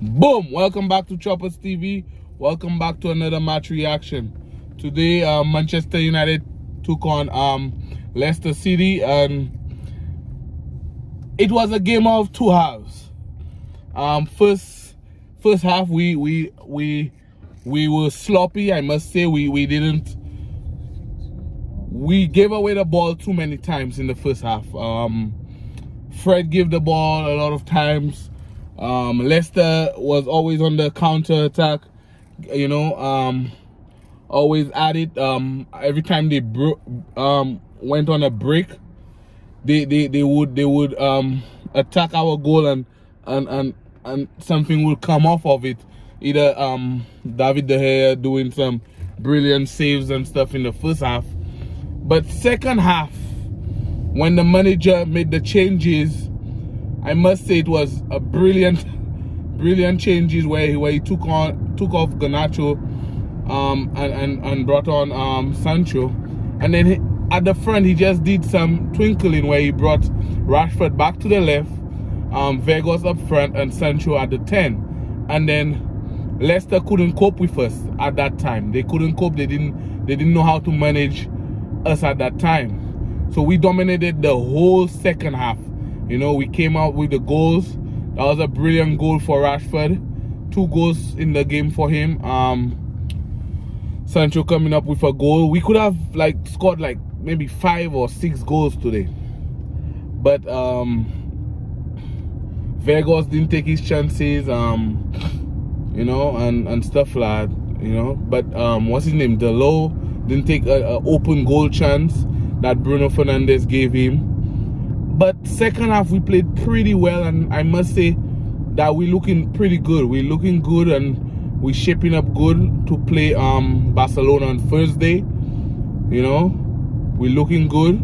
Boom! Welcome back to Choppers TV. Welcome back to another match reaction. Today, Manchester United took on Leicester City, and it was a game of two halves. First half we were sloppy. I must say we gave away the ball too many times in the first half. Fred gave the ball a lot of times. Leicester was always on the counter attack, always at it. Every time they went on a break, they would attack our goal, and something will come off of it. Either David De Gea doing some brilliant saves and stuff in the first half, but second half, when the manager made the changes, I must say it was a brilliant changes where he took off Garnacho and brought on Sancho, and then at the front he just did some twinkling where he brought Rashford back to the left, Vegas up front, and Sancho at the 10. And then Leicester couldn't cope with us at that time. They couldn't cope. They didn't know how to manage us at that time. So we dominated the whole second half. We came out with the goals. That was a brilliant goal for Rashford. 2 goals in the game for him. Sancho coming up with a goal. We could have scored maybe 5 or 6 goals today. But Vegas didn't take his chances, and stuff like that, But what's his name? Delo didn't take an open goal chance that Bruno Fernandes gave him. But second half we played pretty well, and I must say that we're looking pretty good. We're looking good, and we're shaping up good to play Barcelona on Thursday. We're looking good.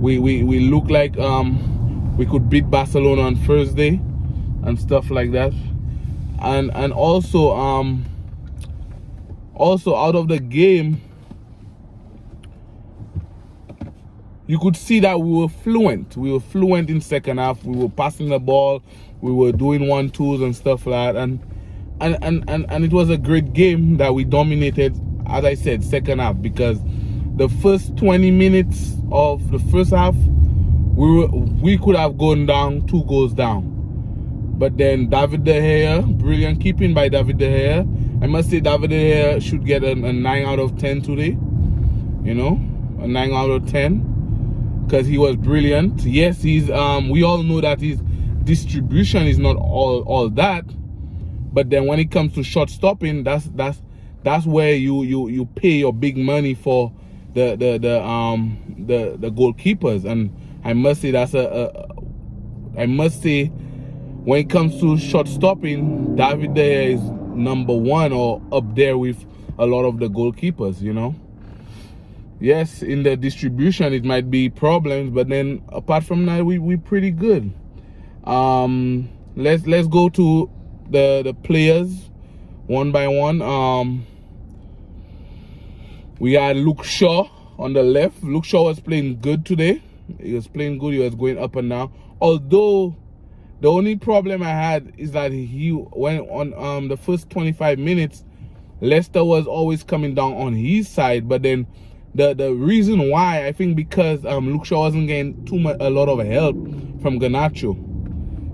We look like we could beat Barcelona on Thursday and stuff like that. And also out of the game, you could see that we were fluent. We were fluent in second half. We were passing the ball. We were doing 1-2s and stuff like that. And it was a great game that we dominated, as I said, second half, because the first 20 minutes of the first half, we could have gone down 2 goals down. But then David De Gea, brilliant keeping by David De Gea. I must say David De Gea should get a 9 out of 10 today. A 9 out of 10. Because he was brilliant. Yes, he's we all know that his distribution is not all that, but then when it comes to shot stopping, that's where you pay your big money for the goalkeepers. And I must say when it comes to shot stopping, David De Gea is number 1 or up there with a lot of the goalkeepers. Yes, in the distribution it might be problems, but then apart from that, we pretty good. Let's go to the players one by one. We had Luke Shaw on the left. Luke Shaw was playing good today. He was playing good. He was going up and down. Although the only problem I had is that he went on the first 25 minutes, Leicester was always coming down on his side, but then the reason why, I think because Luke Shaw wasn't getting a lot of help from Garnacho.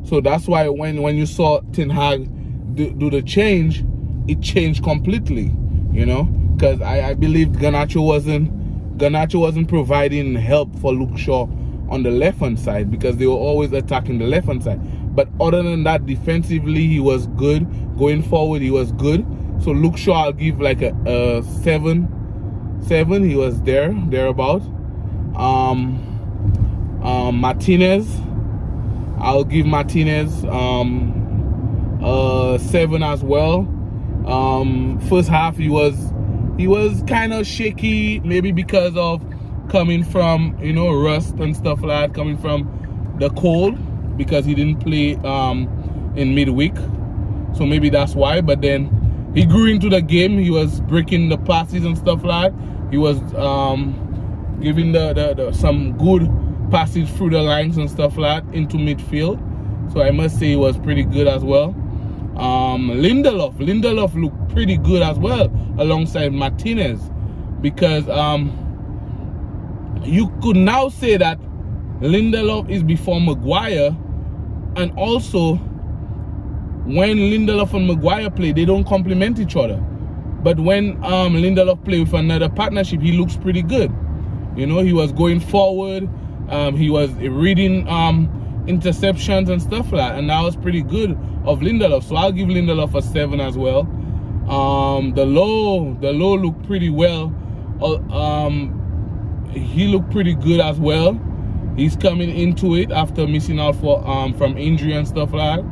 So that's why when you saw Ten Hag do the change, it changed completely, because I believe Garnacho wasn't providing help for Luke Shaw on the left-hand side, because they were always attacking the left-hand side. But other than that, defensively, he was good. Going forward, he was good. So Luke Shaw, I'll give like a 7. He was thereabout. Martinez, I'll give Martinez 7 as well. First half he was kind of shaky, maybe because of coming from rust and stuff like that, coming from the cold, because he didn't play in midweek, so maybe that's why. But then he grew into the game. He was breaking the passes and stuff like that. He was giving some good passes through the lines and stuff like that into midfield. So I must say he was pretty good as well. Lindelof looked pretty good as well alongside Martinez, because you could now say that Lindelof is before Maguire, and also when Lindelof and Maguire play, they don't complement each other. But when Lindelof play with another partnership, he looks pretty good. You know, he was going forward, he was reading interceptions and stuff like that, and that was pretty good of Lindelof. So I'll give Lindelof a 7 as well. The low looked pretty well. He looked pretty good as well. He's coming into it after missing out from injury and stuff like that.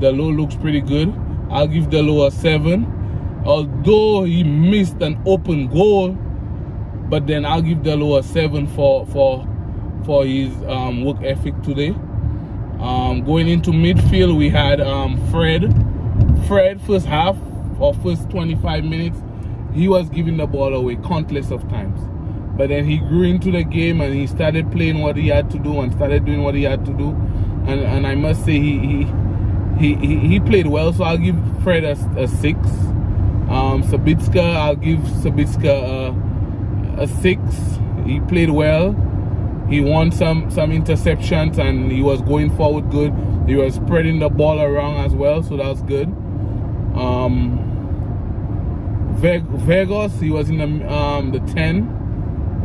The low looks pretty good. I'll give the low a 7. Although he missed an open goal, but then I'll give the low a 7 for his work ethic today. Going into midfield, we had Fred first half or first 25 minutes, he was giving the ball away countless of times. But then he grew into the game and he started playing what he had to do and started doing what he had to do. And I must say he played well, so I'll give Fred a 6. Sabitzer, I'll give Sabitzer a 6. He played well. He won some interceptions and he was going forward good. He was spreading the ball around as well, so that was good. Vegas, he was in the 10.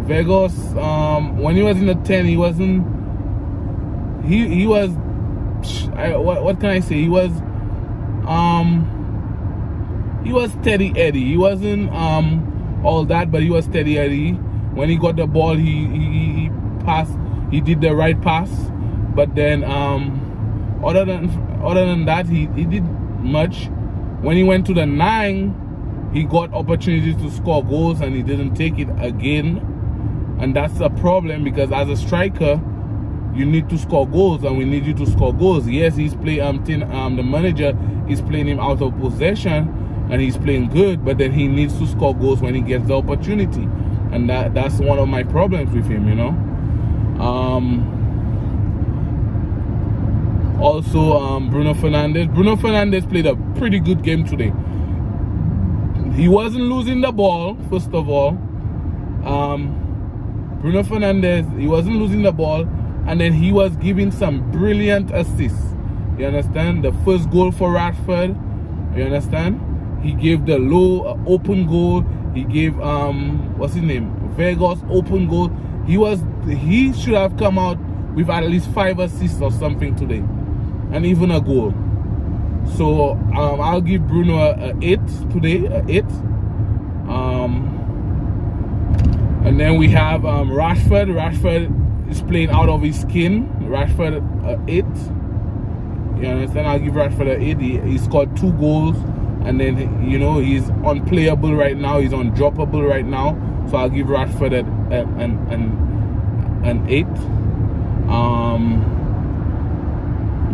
Vegas, when he was in the 10, he wasn't. He was. What can I say? He was steady Eddie. He wasn't all that, but he was steady Eddie. When he got the ball, he passed. He did the right pass, but then other than that, he did much. When he went to the 9, he got opportunities to score goals and he didn't take it again. And that's a problem, because as a striker, you need to score goals, and we need you to score goals. Yes, he's playing. The manager is playing him out of possession, and he's playing good. But then he needs to score goals when he gets the opportunity, and that's one of my problems with him. You know. Also, Bruno Fernandes. Bruno Fernandes played a pretty good game today. He wasn't losing the ball, first of all. Bruno Fernandes, he wasn't losing the ball, and then he was giving some brilliant assists. You understand? The first goal for Rashford, you understand? He gave the low open goal. He gave what's his name? Vegas open goal. He should have come out with at least 5 assists or something today, and even a goal. So I'll give Bruno a 8 today, a 8. And then we have Rashford. Rashford is playing out of his skin. Rashford 8. You understand? I'll give Rashford an 8. He scored 2 goals, and then you know he's unplayable right now. He's undroppable right now. So I'll give Rashford an 8.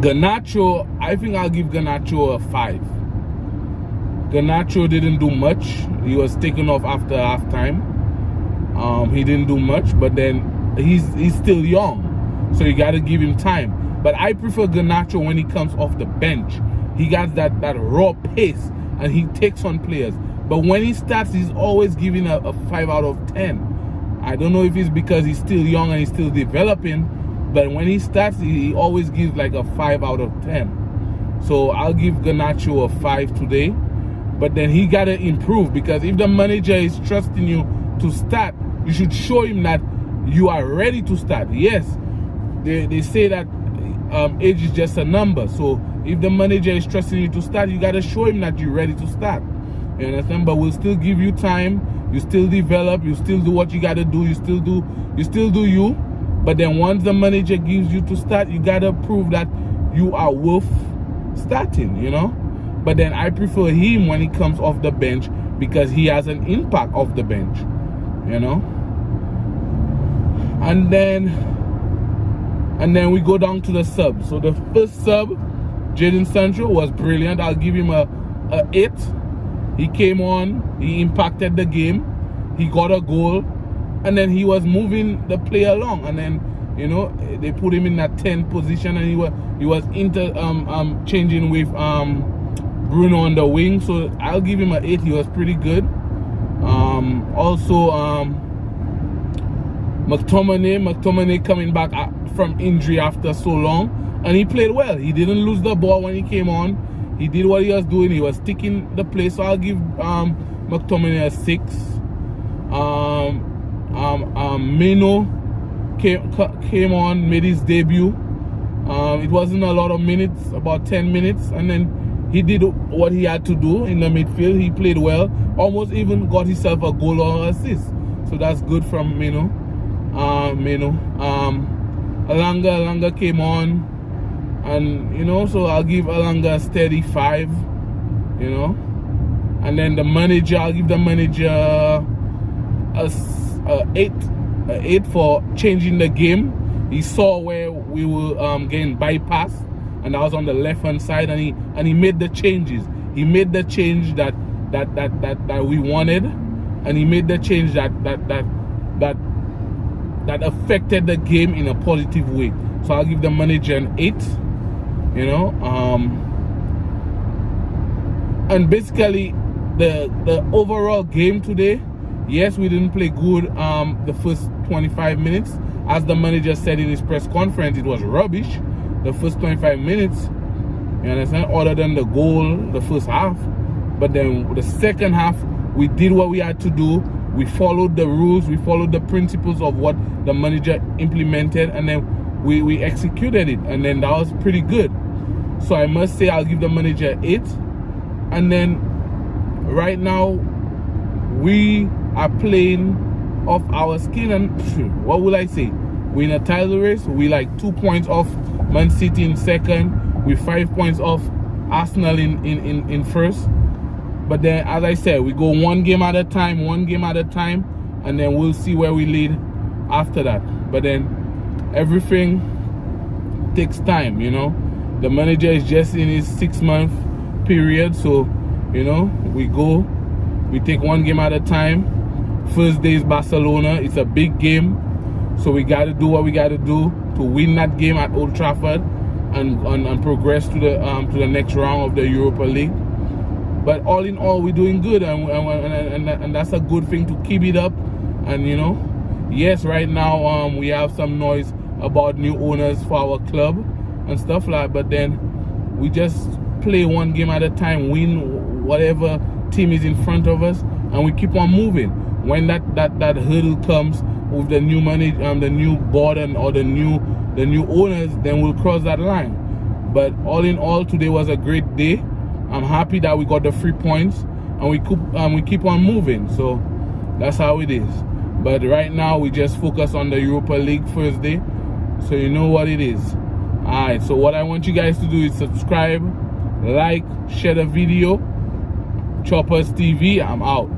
Garnacho, I think I'll give Garnacho a 5. Garnacho didn't do much. He was taken off after halftime. He didn't do much, but then he's still young, so you got to give him time. But I prefer Garnacho when he comes off the bench. He got that raw pace and he takes on players. But when he starts, he's always giving a 5 out of 10. I don't know if it's because he's still young and he's still developing, but when he starts, he always gives like a 5 out of 10. So I'll give Garnacho a 5 today. But then he got to improve, because if the manager is trusting you to start, you should show him that you are ready to start. Yes, they say that age is just a number. So if the manager is trusting you to start, you got to show him that you're ready to start. You understand? But we'll still give you time. You still develop. You still do what you got to do. You still do you. But then once the manager gives you to start, you got to prove that you are worth starting, you know. But then I prefer him when he comes off the bench, because he has an impact off the bench, you know. And then we go down to the sub. So the first sub, Jadon Sancho, was brilliant. I'll give him a 8. He came on, he impacted the game, he got a goal, and then he was moving the play along. And then, you know, they put him in that 10 position, and he was changing with Bruno on the wing, so I'll give him an 8. He was pretty good. Also, McTominay coming back from injury after so long, and he played well. He didn't lose the ball when he came on. He did what he was doing. He was sticking the play, so I'll give McTominay a 6. Meno came on, made his debut. It wasn't a lot of minutes, about 10 minutes, and then he did what he had to do in the midfield. He played well, almost even got himself a goal or assist. So that's good from Meno. Alanga came on, and so I'll give Alanga a steady 5. And then the manager, I'll give the manager a 8. 8 for changing the game. He saw where we were getting bypassed, and that was on the left hand side, and he made the changes. He made the change that we wanted, and he made the change that affected the game in a positive way. So I'll give the manager an 8. And basically the overall game today, yes, we didn't play good the first 25 minutes. As the manager said in his press conference, it was rubbish the first 25 minutes. You understand? Other than the goal, the first half. But then the second half, we did what we had to do. We followed the rules. We followed the principles of what the manager implemented, and then we executed it. And then that was pretty good. So I must say I'll give the manager 8. And then right now, we are playing off our skin, and what will I say? We're in a title race. We like 2 points off Man City in second. We're 5 points off Arsenal in first. But then, as I said, we go one game at a time, and then we'll see where we lead after that. But then everything takes time, The manager is just in his 6-month period, so we take one game at a time. First day is Barcelona. It's a big game, so we got to do what we got to do to win that game at Old Trafford and progress to the next round of the Europa League. But all in all, we're doing good, and that's a good thing to keep it up. And yes, right now we have some noise about new owners for our club and stuff like that, but then we just play one game at a time, win whatever team is in front of us, and we keep on moving. When that hurdle comes with the new money, the new board or the new owners, then we'll cross that line. But all in all, today was a great day. I'm happy that we got the 3 points, and we keep on moving. So that's how it is. But right now we just focus on the Europa League first day, so you know what it is. Alright, so what I want you guys to do is subscribe, like, share the video. Choppers TV, I'm out.